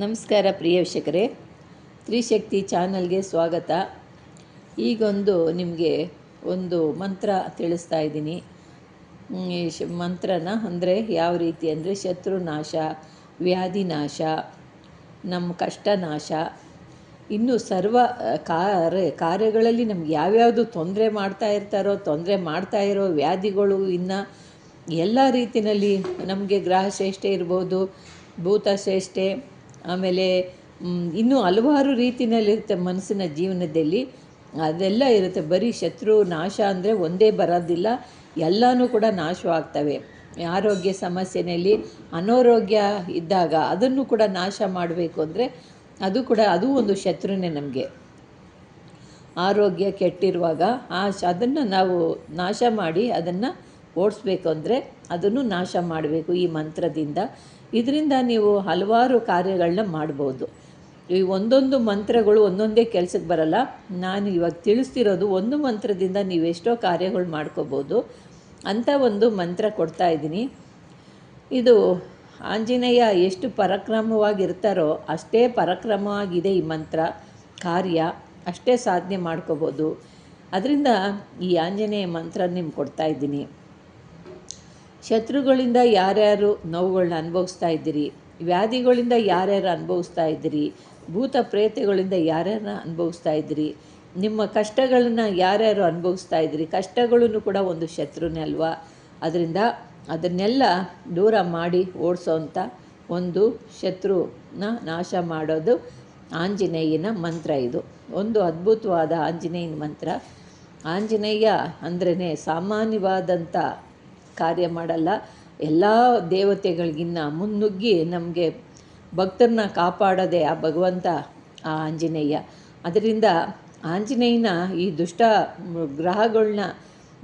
ನಮಸ್ಕಾರ ಪ್ರಿಯ ವೀಕ್ಷಕರೇ, ತ್ರಿಶಕ್ತಿ ಚಾನಲ್ಗೆ ಸ್ವಾಗತ. ಈಗೊಂದು ನಿಮಗೆ ಒಂದು ಮಂತ್ರ ತಿಳಿಸ್ತಾ ಇದ್ದೀನಿ. ಈ ಮಂತ್ರನ ಅಂದರೆ ಯಾವ ರೀತಿ ಅಂದರೆ ಶತ್ರುನಾಶ, ವ್ಯಾಧಿ ನಾಶ, ನಮ್ಮ ಕಷ್ಟ ನಾಶ, ಇನ್ನು ಸರ್ವ ಕಾರ್ಯಗಳಲ್ಲಿ ನಮ್ಗೆ ಯಾವ್ಯಾವುದು ತೊಂದರೆ ಮಾಡ್ತಾ ಇರೋ ವ್ಯಾಧಿಗಳು, ಇನ್ನು ಎಲ್ಲ ರೀತಿಯಲ್ಲಿ ನಮಗೆ ಗ್ರಹ ಶ್ರೇಷ್ಠೆ ಇರ್ಬೋದು, ಭೂತ ಶ್ರೇಷ್ಠೆ, ಆಮೇಲೆ ಇನ್ನೂ ಹಲವಾರು ರೀತಿಯಲ್ಲಿರುತ್ತೆ ಮನಸ್ಸಿನ ಜೀವನದಲ್ಲಿ. ಅದೆಲ್ಲ ಇರುತ್ತೆ. ಬರೀ ಶತ್ರು ನಾಶ ಅಂದರೆ ಒಂದೇ ಬರೋದಿಲ್ಲ, ಎಲ್ಲನೂ ಕೂಡ ನಾಶವಾಗ್ತವೆ. ಆರೋಗ್ಯ ಸಮಸ್ಯೆಯಲ್ಲಿ ಅನಾರೋಗ್ಯ ಇದ್ದಾಗ ಅದನ್ನು ಕೂಡ ನಾಶ ಮಾಡಬೇಕು ಅಂದರೆ ಅದು ಒಂದು ಶತ್ರುನೇ ನಮಗೆ. ಆರೋಗ್ಯ ಕೆಟ್ಟಿರುವಾಗ ಅದನ್ನು ನಾವು ನಾಶ ಮಾಡಿ ಅದನ್ನು ಓಡಿಸ್ಬೇಕು ಅಂದರೆ ಅದನ್ನು ನಾಶ ಮಾಡಬೇಕು ಈ ಮಂತ್ರದಿಂದ. ಇದರಿಂದ ನೀವು ಹಲವಾರು ಕಾರ್ಯಗಳನ್ನ ಮಾಡ್ಬೋದು. ಈ ಒಂದೊಂದು ಮಂತ್ರಗಳು ಒಂದೊಂದೇ ಕೆಲಸಕ್ಕೆ ಬರಲ್ಲ. ನಾನು ಇವಾಗ ತಿಳಿಸ್ತಿರೋದು ಒಂದು ಮಂತ್ರದಿಂದ ನೀವು ಎಷ್ಟೋ ಕಾರ್ಯಗಳು ಮಾಡ್ಕೋಬೋದು ಅಂತ ಒಂದು ಮಂತ್ರ ಕೊಡ್ತಾ ಇದ್ದೀನಿ. ಇದು ಆಂಜನೇಯ ಎಷ್ಟು ಪರಾಕ್ರಮವಾಗಿರ್ತಾರೋ ಅಷ್ಟೇ ಪರಾಕ್ರಮವಾಗಿದೆ ಈ ಮಂತ್ರ. ಕಾರ್ಯ ಅಷ್ಟೇ ಸಾಧನೆ ಮಾಡ್ಕೋಬೋದು. ಅದರಿಂದ ಈ ಆಂಜನೇಯ ಮಂತ್ರ ನಿಮ್ಗೆ ಕೊಡ್ತಾ ಇದ್ದೀನಿ. ಶತ್ರುಗಳಿಂದ ಯಾರ್ಯಾರು ನೋವುಗಳನ್ನ ಅನುಭವಿಸ್ತಾ ಇದ್ದೀರಿ, ವ್ಯಾಧಿಗಳಿಂದ ಯಾರ್ಯಾರು ಅನುಭವಿಸ್ತಾ ಇದ್ದೀರಿ, ಭೂತ ಪ್ರೇತಗಳಿಂದ ಯಾರ್ಯಾರನ್ನ ಅನುಭವಿಸ್ತಾ ಇದ್ದೀರಿ, ನಿಮ್ಮ ಕಷ್ಟಗಳನ್ನು ಯಾರ್ಯಾರು ಅನುಭವಿಸ್ತಾ ಇದ್ದೀರಿ, ಕಷ್ಟಗಳನ್ನು ಕೂಡ ಒಂದು ಶತ್ರುನೇ ಅಲ್ವಾ. ಅದರಿಂದ ಅದನ್ನೆಲ್ಲ ದೂರ ಮಾಡಿ ಓಡಿಸೋವಂಥ ಒಂದು ಶತ್ರುನ ನಾಶ ಮಾಡೋದು ಆಂಜನೇಯನ ಮಂತ್ರ. ಇದು ಒಂದು ಅದ್ಭುತವಾದ ಆಂಜನೇಯನ ಮಂತ್ರ. ಆಂಜನೇಯ ಅಂದ್ರೇ ಸಾಮಾನ್ಯವಾದಂಥ ಕಾರ್ಯ ಮಾಡಲ್ಲ. ಎಲ್ಲ ದೇವತೆಗಳಿಗಿನ್ನ ಮುನ್ನುಗ್ಗಿ ನಮಗೆ ಭಕ್ತರನ್ನ ಕಾಪಾಡೋದೇ ಆ ಭಗವಂತ, ಆ ಆಂಜನೇಯ. ಅದರಿಂದ ಆಂಜನೇಯನ ಈ ದುಷ್ಟ ಗ್ರಹಗಳನ್ನ,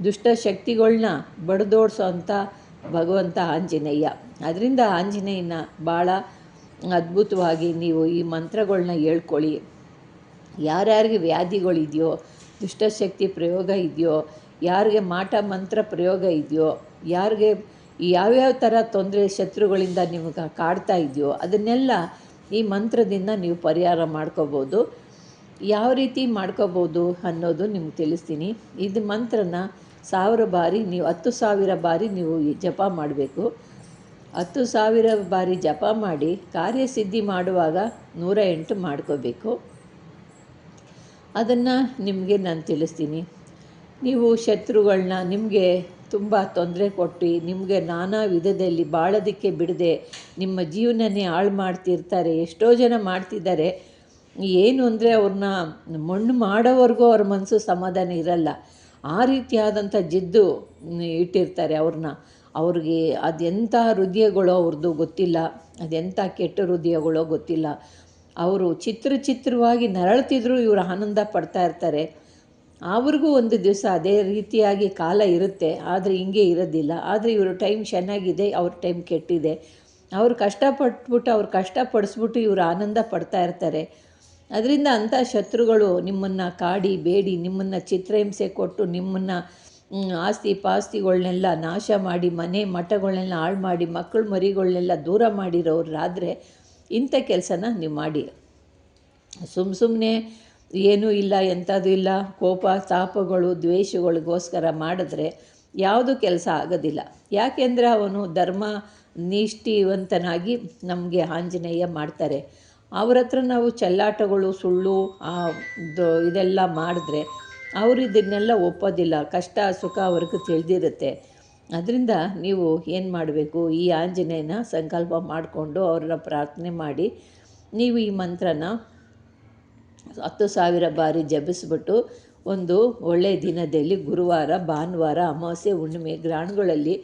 ದುಷ್ಟ ಶಕ್ತಿಗಳನ್ನ ಬಡಿದೋಡಿಸೋ ಅಂಥ ಭಗವಂತ ಆಂಜನೇಯ. ಅದರಿಂದ ಆಂಜನೇಯನ ಭಾಳ ಅದ್ಭುತವಾಗಿ ನೀವು ಈ ಮಂತ್ರಗಳನ್ನ ಹೇಳ್ಕೊಳ್ಳಿ. ಯಾರ್ಯಾರಿಗೆ ವ್ಯಾಧಿಗಳಿದೆಯೋ, ದುಷ್ಟಶಕ್ತಿ ಪ್ರಯೋಗ ಇದೆಯೋ, ಯಾರಿಗೆ ಮಾಟ ಮಂತ್ರ ಪ್ರಯೋಗ ಇದೆಯೋ, ಯಾರಿಗೆ ಯಾವ್ಯಾವ ಥರ ತೊಂದರೆ ಶತ್ರುಗಳಿಂದ ನಿಮಗೆ ಕಾಡ್ತಾ ಇದೆಯೋ ಅದನ್ನೆಲ್ಲ ಈ ಮಂತ್ರದಿಂದ ನೀವು ಪರಿಹಾರ ಮಾಡ್ಕೋಬೋದು. ಯಾವ ರೀತಿ ಮಾಡ್ಕೋಬೋದು ಅನ್ನೋದು ನಿಮ್ಗೆ ತಿಳಿಸ್ತೀನಿ. ಇದು ಮಂತ್ರನ 1000 ಬಾರಿ ನೀವು 10,000 ಬಾರಿ ನೀವು ಜಪ ಮಾಡಬೇಕು. 10,000 ಬಾರಿ ಜಪ ಮಾಡಿ ಕಾರ್ಯಸಿದ್ಧಿ ಮಾಡುವಾಗ 108 ಮಾಡ್ಕೋಬೇಕು. ಅದನ್ನು ನಿಮಗೆ ನಾನು ತಿಳಿಸ್ತೀನಿ. ನೀವು ಶತ್ರುಗಳನ್ನ ನಿಮಗೆ ತುಂಬ ತೊಂದರೆ ಕೊಟ್ಟು ನಿಮಗೆ ನಾನಾ ವಿಧದಲ್ಲಿ ಬಾಳೋದಕ್ಕೆ ಬಿಡದೆ ನಿಮ್ಮ ಜೀವನನೇ ಹಾಳು ಮಾಡ್ತಿರ್ತಾರೆ. ಎಷ್ಟೋ ಜನ ಮಾಡ್ತಿದ್ದಾರೆ. ಏನು ಅಂದರೆ ಅವ್ರನ್ನ ಮಣ್ಣು ಮಾಡೋವರೆಗೂ ಅವ್ರ ಮನಸ್ಸು ಸಮಾಧಾನ ಇರಲ್ಲ. ಆ ರೀತಿಯಾದಂಥ ಜಿದ್ದು ಇಟ್ಟಿರ್ತಾರೆ ಅವ್ರಿಗೆ ಅದೆಂಥ ಹೃದಯಗಳೋ ಅವ್ರದ್ದು ಗೊತ್ತಿಲ್ಲ, ಅದೆಂಥ ಕೆಟ್ಟ ಹೃದಯಗಳೋ ಗೊತ್ತಿಲ್ಲ. ಅವರು ಚಿತ್ರವಾಗಿ ನರಳ್ತಿದ್ರು ಇವರು ಆನಂದ ಪಡ್ತಾ ಇರ್ತಾರೆ. ಅವ್ರಿಗೂ ಒಂದು ದಿವಸ ಅದೇ ರೀತಿಯಾಗಿ ಕಾಲ ಇರುತ್ತೆ, ಆದರೆ ಹಿಂಗೆ ಇರೋದಿಲ್ಲ. ಆದರೆ ಇವರು ಟೈಮ್ ಚೆನ್ನಾಗಿದೆ, ಅವ್ರ ಟೈಮ್ ಕೆಟ್ಟಿದೆ. ಅವ್ರು ಕಷ್ಟಪಡಿಸ್ಬಿಟ್ಟು ಇವರು ಆನಂದ ಪಡ್ತಾ ಇರ್ತಾರೆ. ಅದರಿಂದ ಅಂಥ ಶತ್ರುಗಳು ನಿಮ್ಮನ್ನು ಕಾಡಿ ಬೇಡಿ ನಿಮ್ಮನ್ನು ಚಿತ್ರಹಿಂಸೆ ಕೊಟ್ಟು ನಿಮ್ಮನ್ನು ಆಸ್ತಿ ಪಾಸ್ತಿಗಳನ್ನೆಲ್ಲ ನಾಶ ಮಾಡಿ ಮನೆ ಮಠಗಳನ್ನೆಲ್ಲ ಹಾಳು ಮಾಡಿ ಮಕ್ಕಳು ಮರಿಗಳನ್ನೆಲ್ಲ ದೂರ ಮಾಡಿರೋರಾದರೆ ಇಂಥ ಕೆಲಸನ ನೀವು ಮಾಡಿ. ಸುಮ್ಮನೆ ಏನೂ ಇಲ್ಲ, ಎಂಥದ್ದು ಇಲ್ಲ, ಕೋಪ ತಾಪಗಳು ದ್ವೇಷಗಳಿಗೋಸ್ಕರ ಮಾಡಿದ್ರೆ ಯಾವುದು ಕೆಲಸ ಆಗೋದಿಲ್ಲ. ಯಾಕೆಂದರೆ ಅವನು ಧರ್ಮ ನಿಷ್ಠಿವಂತನಾಗಿ ನಮಗೆ ಆಂಜನೇಯ ಮಾಡ್ತಾರೆ. ಅವ್ರ ಹತ್ರ ನಾವು ಚೆಲ್ಲಾಟಗಳು ಸುಳ್ಳು ಇದೆಲ್ಲ ಮಾಡಿದ್ರೆ ಅವರು ಇದನ್ನೆಲ್ಲ ಒಪ್ಪೋದಿಲ್ಲ. ಕಷ್ಟ ಸುಖ ಅವ್ರಿಗೆ ತಿಳಿದಿರುತ್ತೆ. ಅದರಿಂದ ನೀವು ಏನು ಮಾಡಬೇಕು, ಈ ಆಂಜನೇಯನ ಸಂಕಲ್ಪ ಮಾಡಿಕೊಂಡು ಅವ್ರನ್ನ ಪ್ರಾರ್ಥನೆ ಮಾಡಿ ನೀವು ಈ ಮಂತ್ರನ 10,000 ಬಾರಿ ಜಪಿಸ್ಬಿಟ್ಟು ಒಂದು ಒಳ್ಳೆಯ ದಿನದಲ್ಲಿ ಗುರುವಾರ, ಭಾನುವಾರ, ಅಮಾವಾಸ್ಯೆ, ಹುಣ್ಣಿಮೆ, ಗ್ರಹಣಗಳಲ್ಲಿ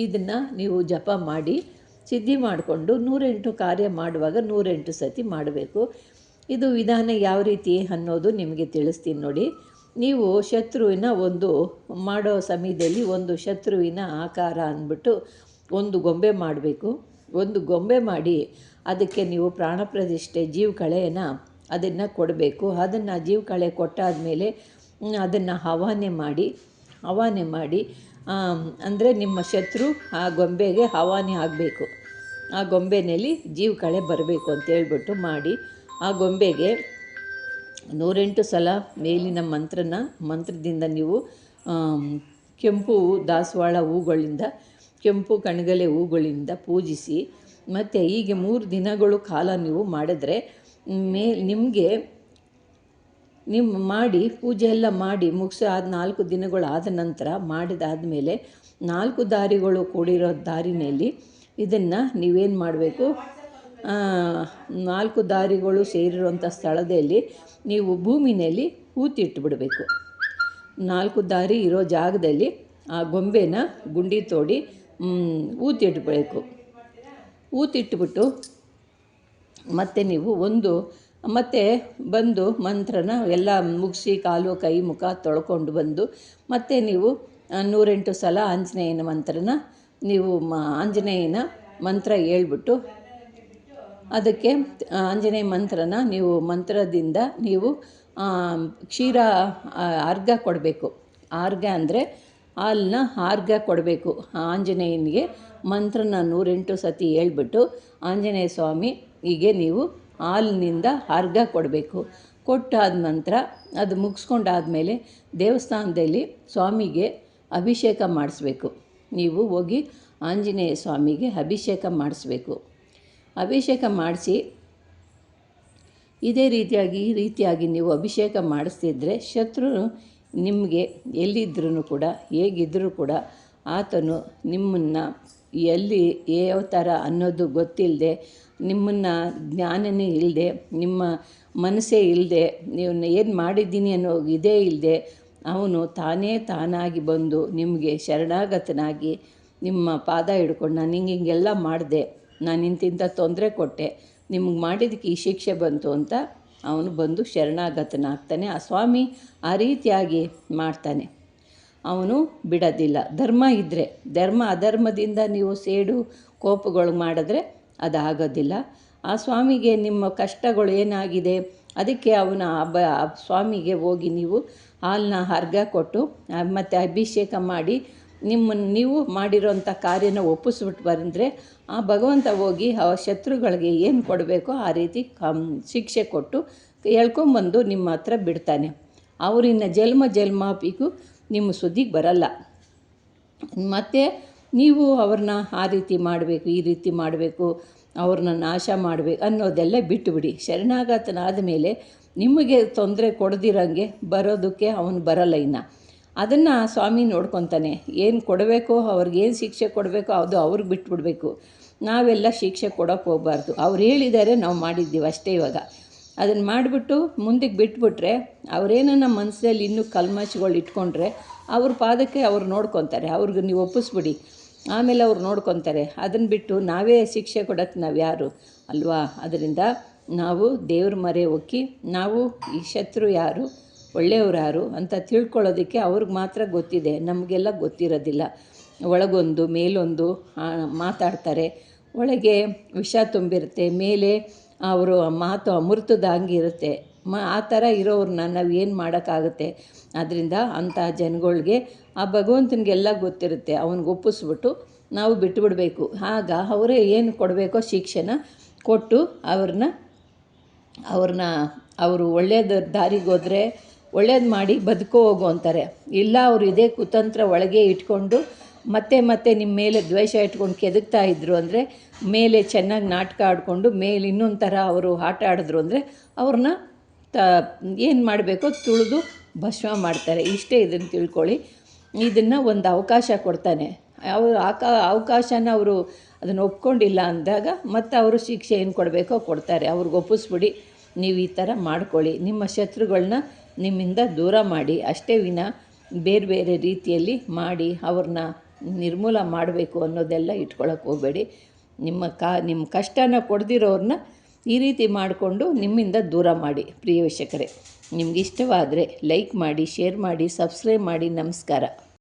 ಇದನ್ನು ನೀವು ಜಪ ಮಾಡಿ ಸಿದ್ಧಿ ಮಾಡಿಕೊಂಡು 108 ಕಾರ್ಯ ಮಾಡುವಾಗ 108 ಸತಿ ಮಾಡಬೇಕು. ಇದು ವಿಧಾನ ಯಾವ ರೀತಿ ಅನ್ನೋದು ನಿಮಗೆ ತಿಳಿಸ್ತೀನಿ ನೋಡಿ. ನೀವು ಶತ್ರುವಿನ ಒಂದು ಮಾಡೋ ಸಮಯದಲ್ಲಿ ಒಂದು ಶತ್ರುವಿನ ಆಕಾರ ಅಂದ್ಬಿಟ್ಟು ಒಂದು ಗೊಂಬೆ ಮಾಡಬೇಕು. ಒಂದು ಗೊಂಬೆ ಮಾಡಿ ಅದಕ್ಕೆ ನೀವು ಪ್ರಾಣ ಪ್ರತಿಷ್ಠೆ ಜೀವಕಳೆಯನ್ನು ಅದನ್ನು ಕೊಡಬೇಕು. ಅದನ್ನು ಜೀವಕಳೆ ಕೊಟ್ಟಾದಮೇಲೆ ಅದನ್ನು ಹವಾನೆ ಮಾಡಿ ಅಂದರೆ ನಿಮ್ಮ ಶತ್ರು ಆ ಗೊಂಬೆಗೆ ಹವಾನೆ ಆಗಬೇಕು. ಆ ಗೊಂಬೆನಲ್ಲಿ ಜೀವಕಳೆ ಬರಬೇಕು ಅಂತ ಹೇಳ್ಬಿಟ್ಟು ಮಾಡಿ ಆ ಗೊಂಬೆಗೆ 108 ಸಲ ಮೇಲಿನ ಮಂತ್ರದಿಂದ ನೀವು ಕೆಂಪು ದಾಸವಾಳ ಹೂಗಳಿಂದ, ಕೆಂಪು ಕಣಗಲೆ ಹೂಗಳಿಂದ ಪೂಜಿಸಿ, ಮತ್ತು ಹೀಗೆ 3 ದಿನಗಳು ಕಾಲ ನೀವು ಮಾಡಿದ್ರೆ ನಿಮಗೆ ಮಾಡಿ ಪೂಜೆ ಎಲ್ಲ ಮಾಡಿ ಮುಗಿಸಿ 4 ದಿನಗಳು ಆದ ನಂತರ ಮಾಡಿದಾದಮೇಲೆ 4 ದಾರಿಗಳು ಕೂಡಿರೋ ದಾರಿನಲ್ಲಿ ಇದನ್ನು ನೀವೇನು ಮಾಡಬೇಕು, 4 ದಾರಿಗಳು ಸೇರಿರುವಂಥ ಸ್ಥಳದಲ್ಲಿ ನೀವು ಭೂಮಿನಲ್ಲಿ ಹೂತಿಟ್ಬಿಡಬೇಕು. 4 ದಾರಿ ಇರೋ ಜಾಗದಲ್ಲಿ ಆ ಗೊಂಬೆನ ಗುಂಡಿ ತೋಡಿ ಹೂತಿಟ್ಬೇಕು. ಹೂತಿಟ್ಬಿಟ್ಟು ಮತ್ತೆ ನೀವು ಮತ್ತೆ ಬಂದು ಮಂತ್ರನ ಎಲ್ಲ ಮುಗಿಸಿ ಕಾಲು ಕೈ ಮುಖ ತೊಳ್ಕೊಂಡು ಬಂದು ಮತ್ತೆ ನೀವು 108 ಸಲ ಆಂಜನೇಯನ ಮಂತ್ರನ ನೀವು ಆಂಜನೇಯನ ಮಂತ್ರ ಹೇಳ್ಬಿಟ್ಟು ಅದಕ್ಕೆ ಆಂಜನೇಯ ಮಂತ್ರನ ನೀವು ಮಂತ್ರದಿಂದ ನೀವು ಕ್ಷೀರ ಅರ್ಘ್ಯ ಕೊಡಬೇಕು. ಅರ್ಘ್ಯ ಅಂದರೆ ಹಾಲನ್ನ ಅರ್ಘ್ಯ ಕೊಡಬೇಕು. ಆಂಜನೇಯನಿಗೆ ಮಂತ್ರನ 108 ಸತಿ ಹೇಳ್ಬಿಟ್ಟು ಆಂಜನೇಯ ಸ್ವಾಮಿಗೆ ನೀವು ಹಾಲಿನಿಂದ ಅರ್ಘ್ಯ ಕೊಡಬೇಕು. ಕೊಟ್ಟಾದ ನಂತರ ಅದು ಮುಗಿಸ್ಕೊಂಡಾದಮೇಲೆ ದೇವಸ್ಥಾನದಲ್ಲಿ ಸ್ವಾಮಿಗೆ ಅಭಿಷೇಕ ಮಾಡಿಸ್ಬೇಕು. ನೀವು ಹೋಗಿ ಆಂಜನೇಯ ಸ್ವಾಮಿಗೆ ಅಭಿಷೇಕ ಮಾಡಿಸ್ಬೇಕು. ಅಭಿಷೇಕ ಮಾಡಿಸಿ ಈ ರೀತಿಯಾಗಿ ನೀವು ಅಭಿಷೇಕ ಮಾಡಿಸ್ತಿದ್ರೆ ಶತ್ರು ನಿಮಗೆ ಎಲ್ಲಿದ್ದರೂ ಕೂಡ ಹೇಗಿದ್ದರೂ ಕೂಡ ಆತನು ನಿಮ್ಮನ್ನು ಎಲ್ಲಿ ಯಾವ ಥರ ಅನ್ನೋದು ಗೊತ್ತಿಲ್ಲದೆ, ನಿಮ್ಮನ್ನು ಜ್ಞಾನನೇ ಇಲ್ಲದೆ, ನಿಮ್ಮ ಮನಸ್ಸೇ ಇಲ್ಲದೆ, ನೀವು ಏನು ಮಾಡಿದ್ದೀನಿ ಅನ್ನೋ ಇದೇ ಇಲ್ಲದೆ ಅವನು ತಾನಾಗಿ ಬಂದು ನಿಮಗೆ ಶರಣಾಗತನಾಗಿ ನಿಮ್ಮ ಪಾದ ಹಿಡ್ಕೊಂಡು ನಾನು ಹಿಂಗೆಲ್ಲ ಮಾಡಿದೆ, ನಾನು ಇಂತಿಂಥ ತೊಂದರೆ ಕೊಟ್ಟೆ, ನಿಮಗೆ ಮಾಡಿದ್ದಕ್ಕೆ ಈ ಶಿಕ್ಷೆ ಬಂತು ಅಂತ ಅವನು ಬಂದು ಶರಣಾಗತನಾಗ್ತಾನೆ. ಆ ಸ್ವಾಮಿ ಆ ರೀತಿಯಾಗಿ ಮಾಡ್ತಾನೆ, ಅವನು ಬಿಡೋದಿಲ್ಲ. ಧರ್ಮ ಇದ್ದರೆ, ಅಧರ್ಮದಿಂದ ನೀವು ಸೇಡು ಕೋಪಗಳು ಮಾಡಿದ್ರೆ ಅದಾಗೋದಿಲ್ಲ. ಆ ಸ್ವಾಮಿಗೆ ನಿಮ್ಮ ಕಷ್ಟಗಳು ಏನಾಗಿದೆ ಅದಕ್ಕೆ ಅವನ ಸ್ವಾಮಿಗೆ ಹೋಗಿ ನೀವು ಹಾಲನ್ನ ಅರ್ಘ್ಯ ಕೊಟ್ಟು ಮತ್ತು ಅಭಿಷೇಕ ಮಾಡಿ ನೀವು ಮಾಡಿರೋಂಥ ಕಾರ್ಯನ ಒಪ್ಪಿಸ್ಬಿಟ್ಟು ಬಂದರೆ ಆ ಭಗವಂತ ಹೋಗಿ ಆ ಶತ್ರುಗಳಿಗೆ ಏನು ಕೊಡಬೇಕೋ ಆ ರೀತಿ ಶಿಕ್ಷೆ ಕೊಟ್ಟು ಎಳ್ಕೊಂಬಂದು ನಿಮ್ಮ ಹತ್ರ ಬಿಡ್ತಾನೆ. ಅವರಿನ್ನ ಜನ್ಮಾಪಿಗೂ ನಿಮ್ಮ ಸುದ್ದಿಗೆ ಬರಲ್ಲ. ಮತ್ತು ನೀವು ಅವ್ರನ್ನ ಆ ರೀತಿ ಮಾಡಬೇಕು, ಈ ರೀತಿ ಮಾಡಬೇಕು, ಅವ್ರನ್ನ ನಾಶ ಮಾಡಬೇಕು ಅನ್ನೋದೆಲ್ಲ ಬಿಟ್ಟುಬಿಡಿ. ಶರಣಾಗತನಾದ ಮೇಲೆ ನಿಮಗೆ ತೊಂದರೆ ಕೊಡದಿರಂಗೆ ಬರೋದಕ್ಕೆ ಅವನು ಬರಲ್ಲ. ಇನ್ನು ಅದನ್ನು ಸ್ವಾಮಿ ನೋಡ್ಕೊತಾನೆ. ಏನು ಕೊಡಬೇಕೋ ಅವ್ರಿಗೇನು ಶಿಕ್ಷೆ ಕೊಡಬೇಕೋ ಅದು ಅವ್ರಿಗೆ ಬಿಟ್ಬಿಡ್ಬೇಕು. ನಾವೆಲ್ಲ ಶಿಕ್ಷೆ ಕೊಡೋಕ್ಕೆ ಹೋಗಬಾರ್ದು. ಅವ್ರು ಹೇಳಿದ್ದಾರೆ, ನಾವು ಮಾಡಿದ್ದೀವಿ ಅಷ್ಟೇ. ಇವಾಗ ಅದನ್ನು ಮಾಡಿಬಿಟ್ಟು ಮುಂದಕ್ಕೆ ಬಿಟ್ಬಿಟ್ರೆ ಅವರೇನೋ ನಮ್ಮ ಮನಸ್ಸಲ್ಲಿ ಇನ್ನೂ ಕಲ್ಮಶಗಳು ಇಟ್ಕೊಂಡ್ರೆ ಅವ್ರ ಪಾದಕ್ಕೆ ಅವ್ರು ನೋಡ್ಕೊತಾರೆ. ಅವ್ರಿಗೆ ನೀವು ಒಪ್ಪಿಸ್ಬಿಡಿ, ಆಮೇಲೆ ಅವ್ರು ನೋಡ್ಕೊತಾರೆ. ಅದನ್ನು ಬಿಟ್ಟು ನಾವೇ ಶಿಕ್ಷೆ ಕೊಡೋಕ್ಕೆ ನಾವು ಯಾರು ಅಲ್ವಾ? ಅದರಿಂದ ನಾವು ದೇವ್ರ ಮೊರೆ ಹೊಕ್ಕಿ ನಾವು ಈ ಶತ್ರು ಯಾರು ಒಳ್ಳೆಯವ್ರು ಯಾರು ಅಂತ ತಿಳ್ಕೊಳ್ಳೋದಕ್ಕೆ ಅವ್ರಿಗೆ ಮಾತ್ರ ಗೊತ್ತಿದೆ, ನಮಗೆಲ್ಲ ಗೊತ್ತಿರೋದಿಲ್ಲ. ಒಳಗೊಂದು ಮೇಲೊಂದು ಮಾತಾಡ್ತಾರೆ, ಒಳಗೆ ವಿಷ ತುಂಬಿರುತ್ತೆ, ಮೇಲೆ ಅವರು ಮಾತು ಅಮೃತದಂಗಿರುತ್ತೆ. ಆ ಥರ ಇರೋರನ್ನ ನಾವು ಏನು ಮಾಡೋಕ್ಕಾಗುತ್ತೆ? ಆದ್ದರಿಂದ ಅಂಥ ಜನಗಳಿಗೆ ಆ ಭಗವಂತನಿಗೆಲ್ಲ ಗೊತ್ತಿರುತ್ತೆ. ಅವನಿಗೆ ಒಪ್ಪಿಸ್ಬಿಟ್ಟು ನಾವು ಬಿಟ್ಟುಬಿಡಬೇಕು. ಆಗ ಅವರೇ ಏನು ಕೊಡಬೇಕೋ ಶಿಕ್ಷೆನ ಕೊಟ್ಟು ಅವರು ಒಳ್ಳೆಯದ ದಾರಿಗೆ ಹೋದರೆ ಒಳ್ಳೇದು ಮಾಡಿ ಬದುಕೋ ಹೋಗು ಅಂತಾರೆ. ಇಲ್ಲ ಅವರು ಇದೇ ಕುತಂತ್ರ ಒಳಗೆ ಇಟ್ಕೊಂಡು ಮತ್ತೆ ನಿಮ್ಮ ಮೇಲೆ ದ್ವೇಷ ಇಟ್ಕೊಂಡು ಕೆದಕ್ತಾ ಇದ್ರು ಅಂದರೆ, ಮೇಲೆ ಚೆನ್ನಾಗಿ ನಾಟಕ ಆಡಿಕೊಂಡು ಮೇಲೆ ಇನ್ನೊಂದು ಥರ ಅವರು ಆಟ ಆಡಿದ್ರು ಅಂದರೆ ಅವ್ರನ್ನ ಏನು ಮಾಡಬೇಕೋ ತುಳಿದು ಭಸ್ಮ ಮಾಡ್ತಾರೆ. ಇಷ್ಟೇ, ಇದನ್ನು ತಿಳ್ಕೊಳ್ಳಿ. ಇದನ್ನು ಒಂದು ಅವಕಾಶ ಕೊಡ್ತಾನೆ. ಅವರು ಅವಕಾಶನ ಅವರು ಅದನ್ನು ಒಪ್ಕೊಂಡಿಲ್ಲ ಅಂದಾಗ ಮತ್ತು ಅವರು ಶಿಕ್ಷೆ ಏನು ಕೊಡಬೇಕೋ ಕೊಡ್ತಾರೆ. ಅವ್ರಿಗೆ ಒಪ್ಪಿಸ್ಬಿಡಿ, ನೀವು ಈ ಥರ ಮಾಡ್ಕೊಳ್ಳಿ. ನಿಮ್ಮ ಶತ್ರುಗಳನ್ನ ನಿಮ್ಮಿಂದ ದೂರ ಮಾಡಿ, ಅಷ್ಟೇ ವಿನ ಬೇರೆ ರೀತಿಯಲ್ಲಿ ಮಾಡಿ ಅವ್ರನ್ನ ನಿರ್ಮೂಲ ಮಾಡಬೇಕು ಅನ್ನೋದೆಲ್ಲ ಇಟ್ಕೊಳ್ಳೋಕೆ ಹೋಗಬೇಡಿ. ನಿಮ್ಮ ಕಷ್ಟನ ಕೊಡ್ದಿರೋರನ್ನ ಈ ರೀತಿ ಮಾಡಿಕೊಂಡು ನಿಮ್ಮಿಂದ ದೂರ ಮಾಡಿ. ಪ್ರಿಯ ವೀಕ್ಷಕರೇ, ನಿಮ್ಗೆ ಇಷ್ಟವಾದರೆ ಲೈಕ್ ಮಾಡಿ, ಶೇರ್ ಮಾಡಿ, ಸಬ್ಸ್ಕ್ರೈಬ್ ಮಾಡಿ. ನಮಸ್ಕಾರ.